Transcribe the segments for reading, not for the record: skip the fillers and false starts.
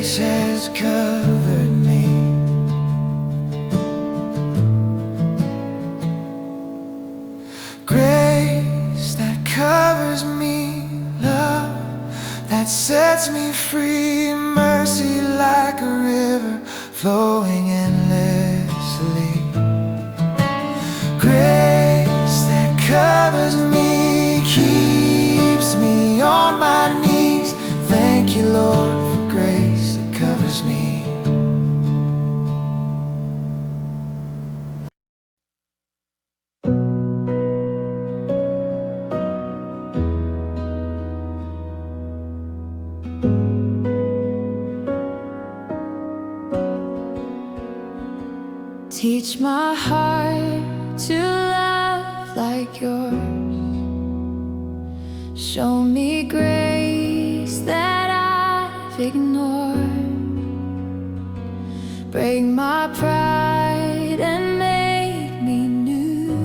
grace has covered me. Grace that covers me, love that sets me free, mercy like a river flowing endlessly. Grace that covers me, keeps me on my knees. Thank you, Lord, for grace that covers me. Teach my heart to love like yours. Show me grace that I've ignored. Break my pride and make me new.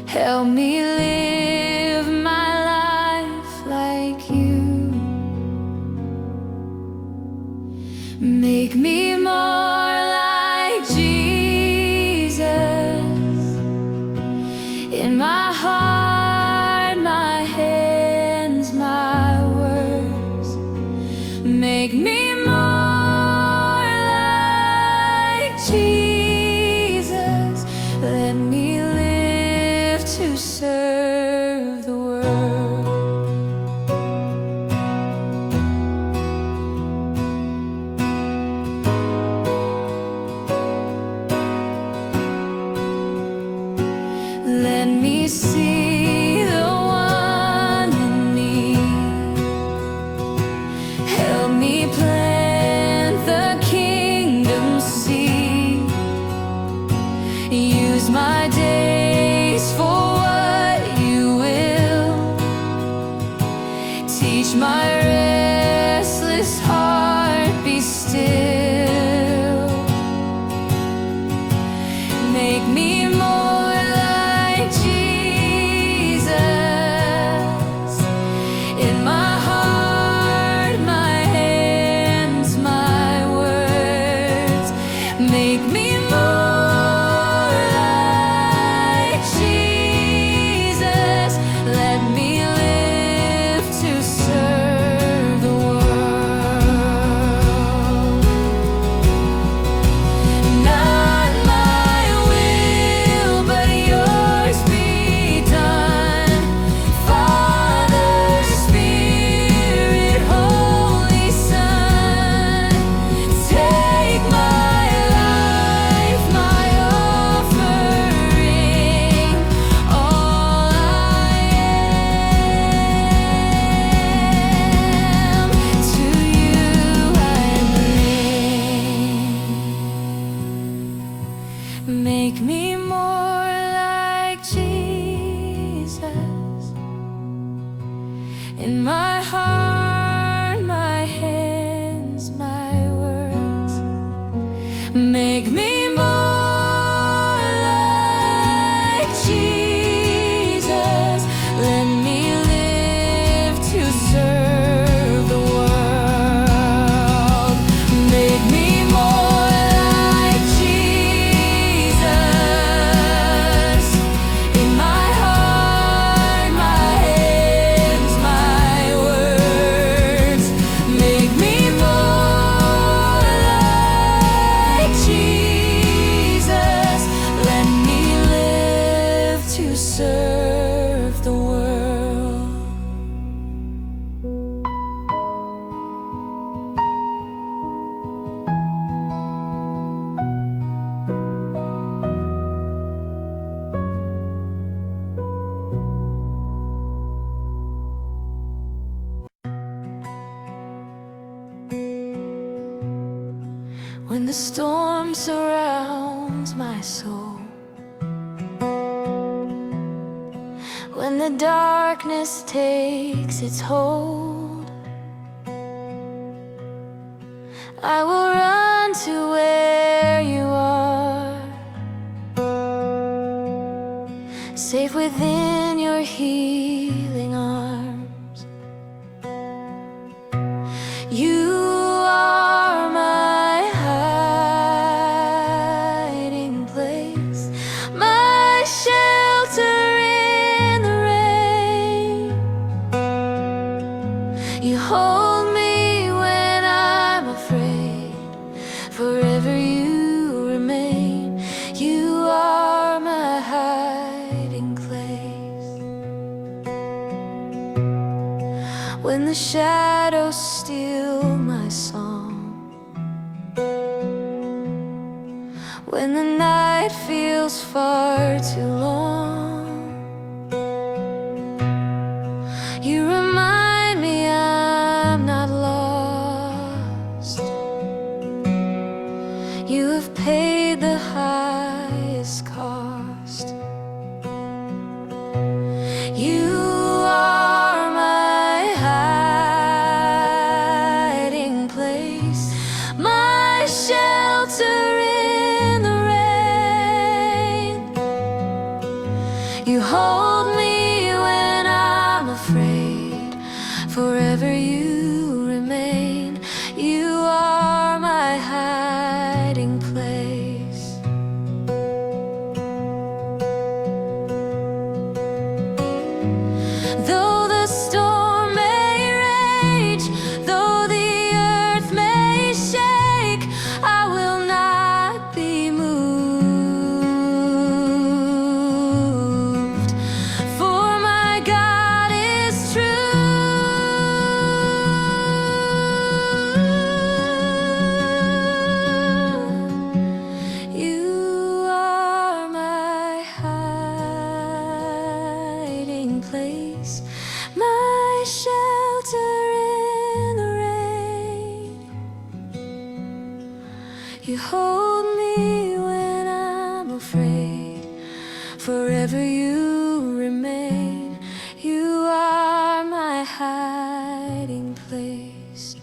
Help me live my life like you. Make me more like Jesus. In my heart, my hands, my words. Make me more like Jesus. Let me live to serve the world. Let me see the one in me. Help me plant the kingdom seed. Use my days for what you will. Teach my restless heart be still. Make me more like Jesus. In my heart, my hands, my words. Make me more like Jesus. Let me live to serve the world. Not my will, but yours be done. Father, Spirit, Holy Son, take my life, my offering, all I am, to you I bring. Make me more like Jesus. In my heart, my hands, my words. Make me more like Jesus. Let me live to serve the world. Make me more like Jesus. In my heart, my hands, my words. Make me more like Jesus. Let me live to serve the world. When the storm surrounds my soul, when the darkness takes its hold, I will run to where you are, safe within your healing arms. You You hold me when I'm afraid. Forever you remain. You are my hiding place. When the shadows steal my song, when the night feels far too long, you remind me I'm not lost. You have paid the highest cost. You are my hiding place, my shelter in the rain. You hold me when I'm afraid. Forever you remain. You are my hiding place. Though the storm may rage, though the earth may shake, I will not be moved. For my God is true. You are my hiding place, my shelter in the rain. You hold me when I'm afraid. Forever you remain. You are my hiding place.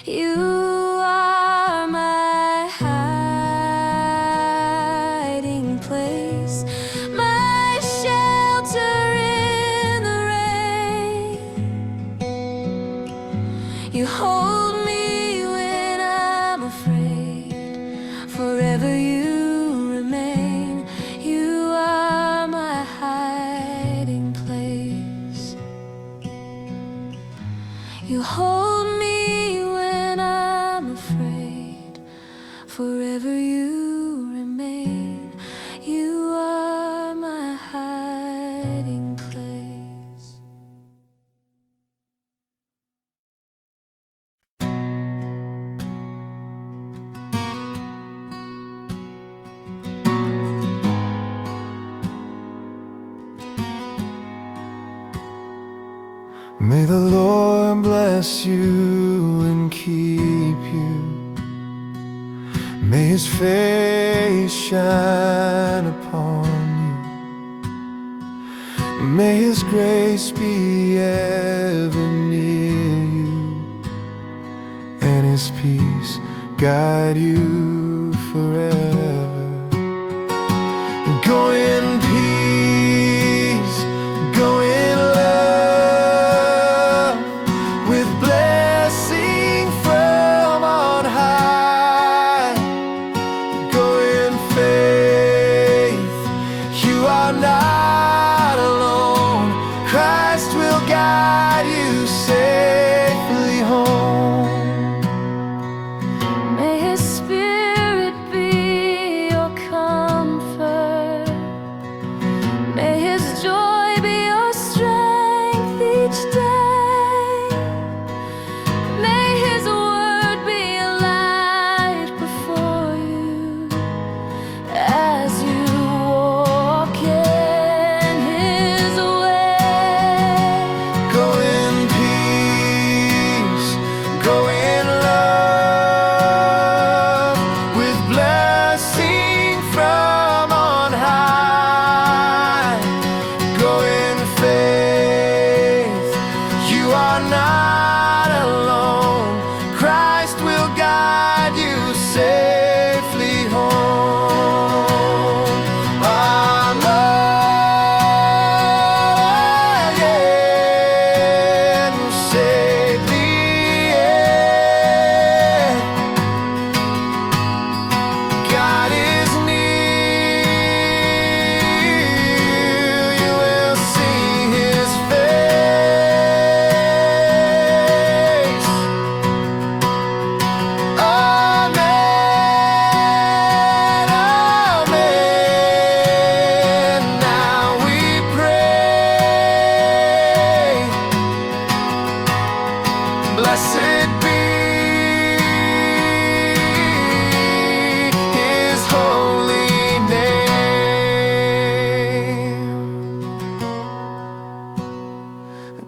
You are my hiding place, my shelter in the rain. You hold me when I'm afraid. Forever you remain. You are my hiding place. You hold me when I'm afraid. Forever you remain. You are my hiding place. May the Lord bless you and keep you. May His face shine upon you. May His grace be ever near you, and His peace guide you forever. Go in peace, go in love, with blessing from on high. Go in faith, you are not alone. Christ will guide you safely home. May His Spirit be your comfort. May His joy be your strength each day. May His word be a light before you as you walk in His way. Go in peace, go in love, with blessing from on high. Go in faith, you are not alone. Christ will guide you safely home. Again, safely in. God is near, you will see His face.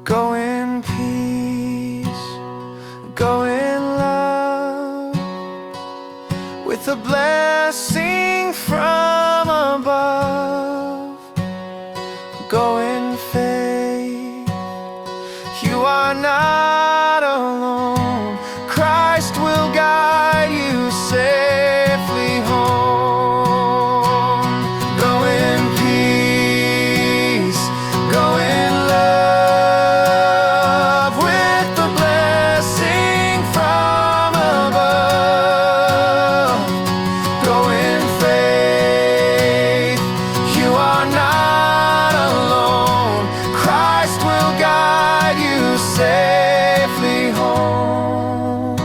Go in peace, go in love, with a blessing from above. Go in faith, you are not alone. Christ will guide you safely home. Go in peace, go in love, with the blessing from above. Go in faith, you are not alone. Christ will guide you safely home.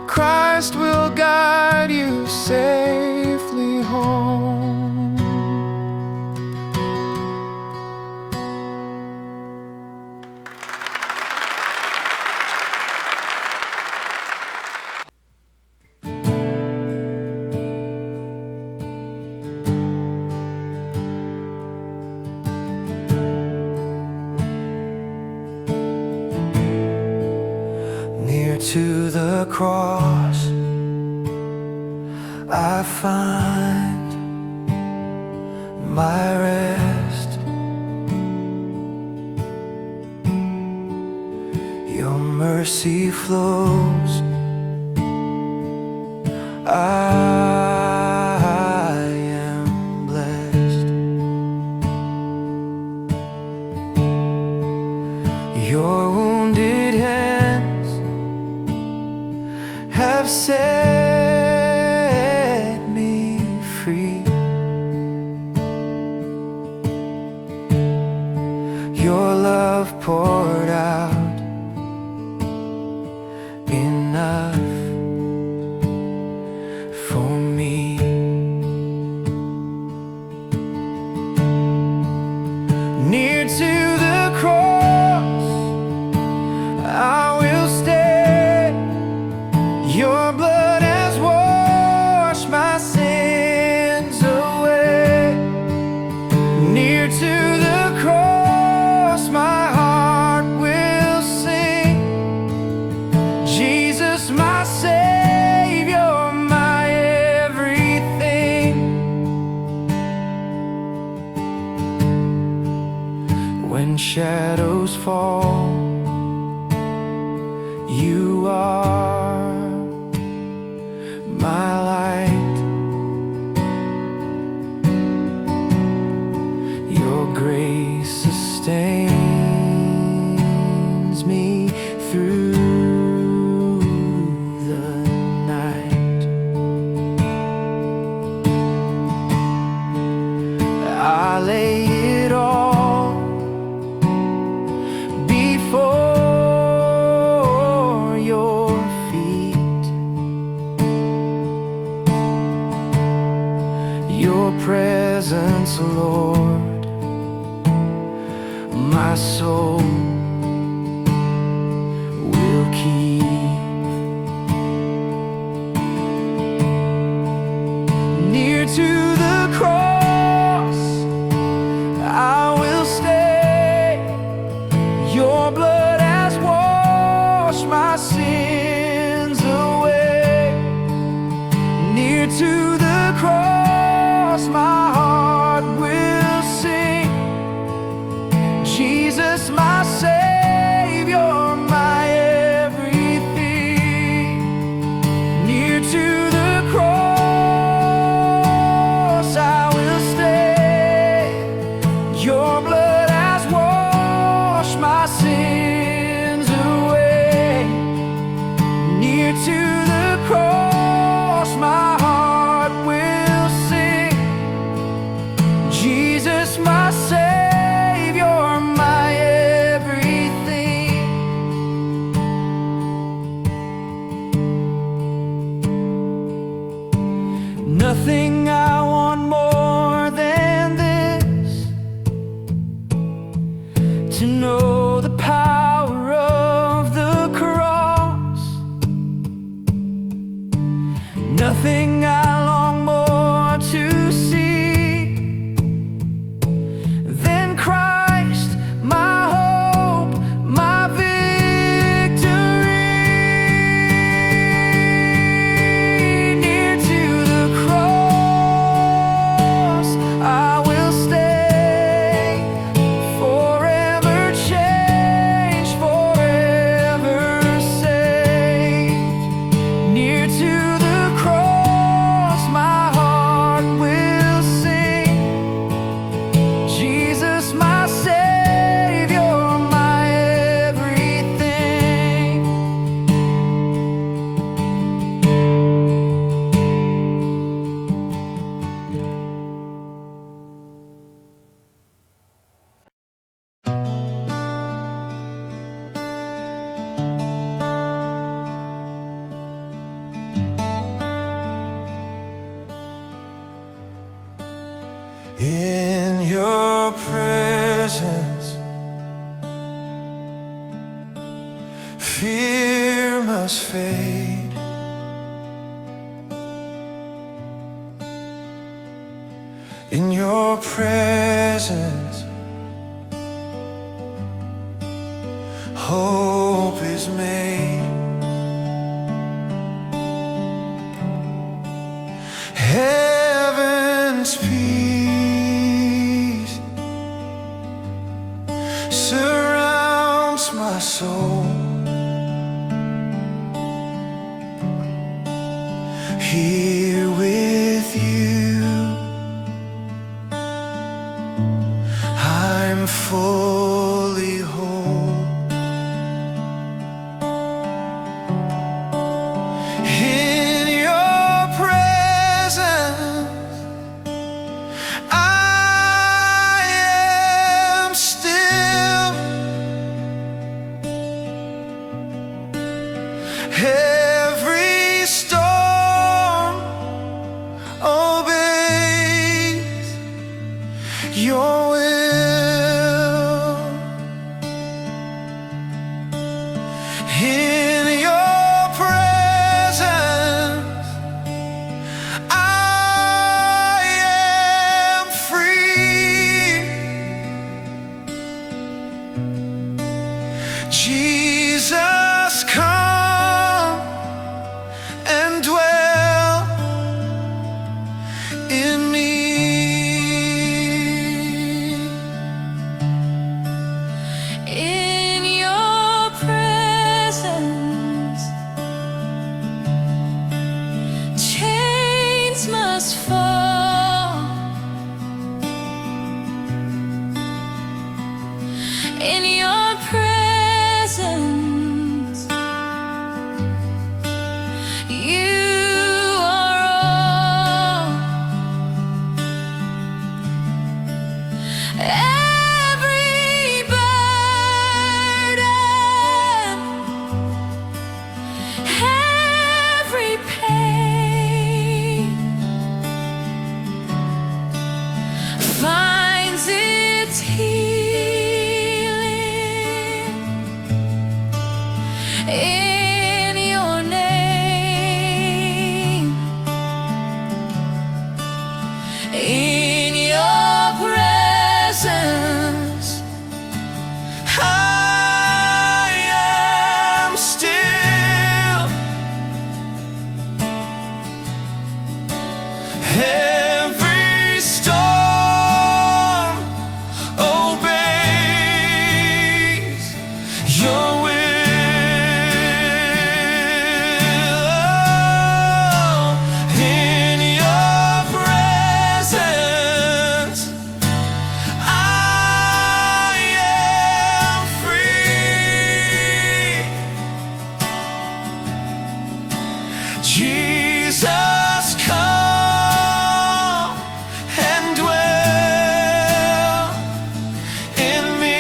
Christ will guide you safely home. Near to the cross, I find my rest. Your mercy flows, I am blessed. Your wounded hands have set me free. Your love poured out, enough for me. Near to the cross, I will stay. Your blood has washed my sins away. Near to the cross, my heart will sing. Jesus, my Savior, my everything. When shadows fall, you are my light. Your grace sustains me through the night. I lay it all before your feet. Your presence, Lord, my soul will keep. Near to the cross, I will stay. Your blood has washed my sins away. Near to the cross, my heart will sing. Jesus, my Savior, my everything. Near to the cross, I will stay. Your blood has washed my sins away. Near to the cross, my heart will sing. Jesus, my Savior, my everything. Nothing I want more than this, to know the power of the cross. Nothing I long more to see than Christ, my hope Fear must fade. In your presence, hope is made. Heaven's peace surrounds my soul. Here with you, I'm fully whole. In your presence, I am still. Every storm obeys your will. In your presence, I am free. Jesus, come and dwell in me. In your presence, chains must fall. In your presence, you are all. Every burden, every pain finds its healing in your name. In your presence, I am still. Every storm obeys your will. In your presence, I am free. Jesus, come and dwell in me.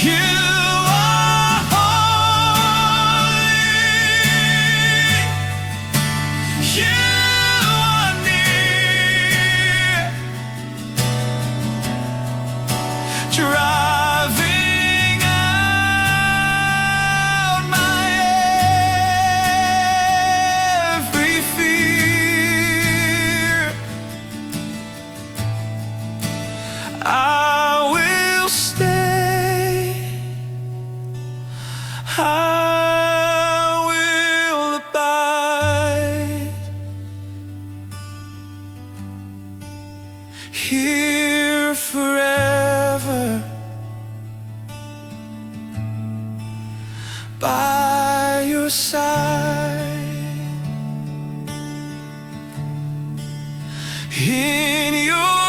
You are holy. You are near. Driving out my every fear. I will stay. I will abide here forever by your side. Here